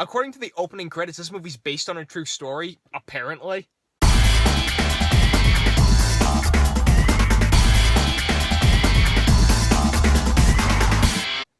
According to the opening credits, this movie's based on a true story, apparently.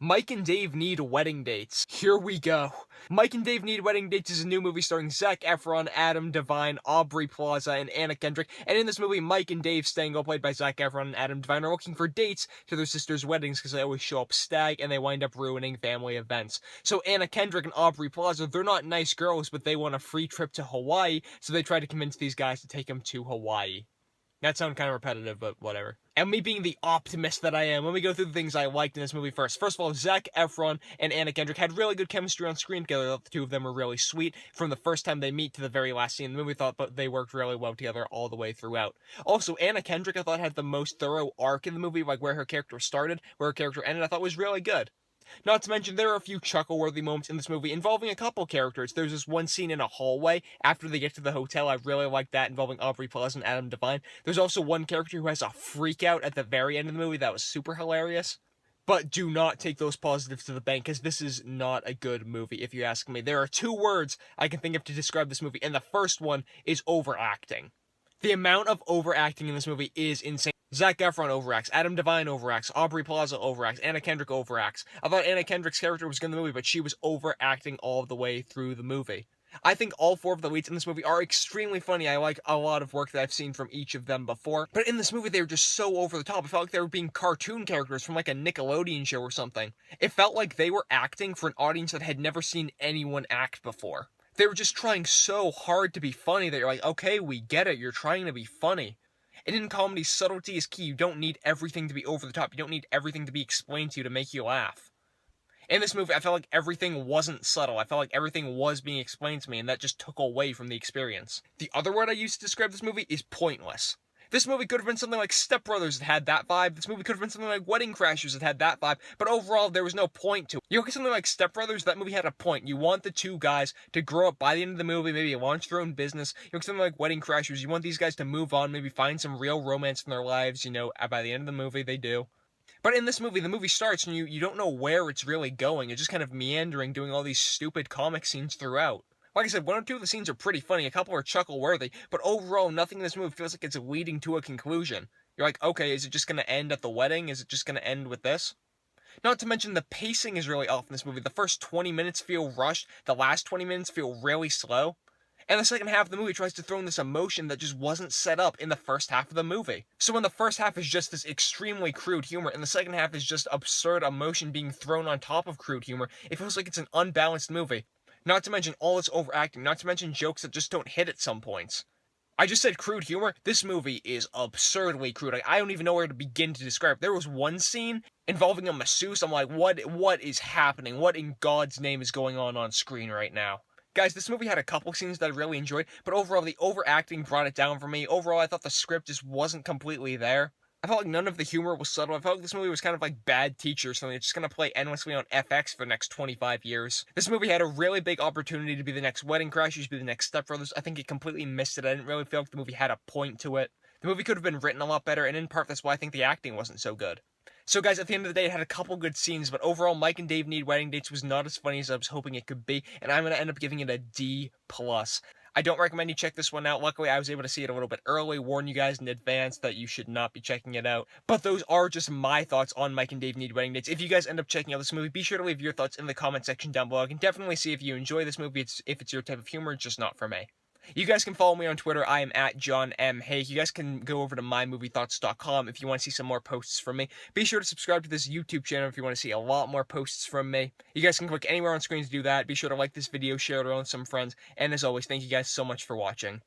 Mike and Dave Need Wedding Dates. Here we go. Mike and Dave Need Wedding Dates is a new movie starring Zac Efron, Adam Devine, Aubrey Plaza, and Anna Kendrick. And in this movie, Mike and Dave Stango, played by Zac Efron and Adam Devine, are looking for dates to their sisters' weddings because they always show up stag and they wind up ruining family events. So Anna Kendrick and Aubrey Plaza, they're not nice girls, but they want a free trip to Hawaii, so they try to convince these guys to take them to Hawaii. That sounds kind of repetitive, but whatever. And me being the optimist that I am, let me go through the things I liked in this movie first. First of all, Zac Efron and Anna Kendrick had really good chemistry on screen together. I thought the two of them were really sweet. From the first time they meet to the very last scene in the movie, I thought they worked really well together all the way throughout. Also, Anna Kendrick, I thought, had the most thorough arc in the movie, like where her character started, where her character ended, I thought was really good. Not to mention, there are a few chuckle-worthy moments in this movie involving a couple characters. There's this one scene in a hallway after they get to the hotel. I really like that, involving Aubrey Plaza and Adam Devine. There's also one character who has a freak-out at the very end of the movie that was super hilarious. But do not take those positives to the bank, because this is not a good movie, if you ask me. There are two words I can think of to describe this movie, and the first one is overacting. The amount of overacting in this movie is insane. Zac Efron overacts, Adam Devine overacts, Aubrey Plaza overacts, Anna Kendrick overacts. I thought Anna Kendrick's character was good in the movie, but she was overacting all the way through the movie. I think all four of the leads in this movie are extremely funny. I like a lot of work that I've seen from each of them before. But in this movie, they were just so over the top. It felt like they were being cartoon characters from like a Nickelodeon show or something. It felt like they were acting for an audience that had never seen anyone act before. They were just trying so hard to be funny that you're like, okay, we get it. You're trying to be funny. And in comedy, subtlety is key. You don't need everything to be over the top. You don't need everything to be explained to you to make you laugh. In this movie, I felt like everything wasn't subtle. I felt like everything was being explained to me, and that just took away from the experience. The other word I used to describe this movie is pointless. This movie could have been something like Step Brothers that had that vibe. This movie could have been something like Wedding Crashers that had that vibe. But overall, there was no point to it. You look at something like Step Brothers, that movie had a point. You want the two guys to grow up by the end of the movie, maybe launch their own business. You look at something like Wedding Crashers, you want these guys to move on, maybe find some real romance in their lives. You know, by the end of the movie, they do. But in this movie, the movie starts and you don't know where it's really going. You're just kind of meandering, doing all these stupid comic scenes throughout. Like I said, one or two of the scenes are pretty funny, a couple are chuckle-worthy, but overall, nothing in this movie feels like it's leading to a conclusion. You're like, okay, is it just going to end at the wedding? Is it just going to end with this? Not to mention, the pacing is really off in this movie. The first 20 minutes feel rushed, the last 20 minutes feel really slow. And the second half of the movie tries to throw in this emotion that just wasn't set up in the first half of the movie. So when the first half is just this extremely crude humor, and the second half is just absurd emotion being thrown on top of crude humor, it feels like it's an unbalanced movie. Not to mention all its overacting, not to mention jokes that just don't hit at some points. I just said crude humor. This movie is absurdly crude. I don't even know where to begin to describe. There was one scene involving a masseuse. I'm like, what is happening? What in God's name is going on screen right now? Guys, this movie had a couple scenes that I really enjoyed, but overall, the overacting brought it down for me. Overall, I thought the script just wasn't completely there. I felt like none of the humor was subtle. I felt like this movie was kind of like Bad Teacher, something that's just going to play endlessly on FX for the next 25 years. This movie had a really big opportunity to be the next Wedding Crashers, to be the next Step Brothers. I think it completely missed it. I didn't really feel like the movie had a point to it. The movie could have been written a lot better, and in part, that's why I think the acting wasn't so good. So guys, at the end of the day, it had a couple good scenes, but overall, Mike and Dave Need Wedding Dates was not as funny as I was hoping it could be, and I'm going to end up giving it a D+. I don't recommend you check this one out. Luckily, I was able to see it a little bit early, warn you guys in advance that you should not be checking it out. But those are just my thoughts on Mike and Dave Need Wedding Dates. If you guys end up checking out this movie, be sure to leave your thoughts in the comment section down below. I can definitely see if you enjoy this movie, if it's your type of humor, it's just not for me. You guys can follow me on Twitter. I am at John M. Hayeck. You guys can go over to mymoviethoughts.com if you want to see some more posts from me. Be sure to subscribe to this YouTube channel if you want to see a lot more posts from me. You guys can click anywhere on screen to do that. Be sure to like this video, share it around with some friends, and as always, thank you guys so much for watching.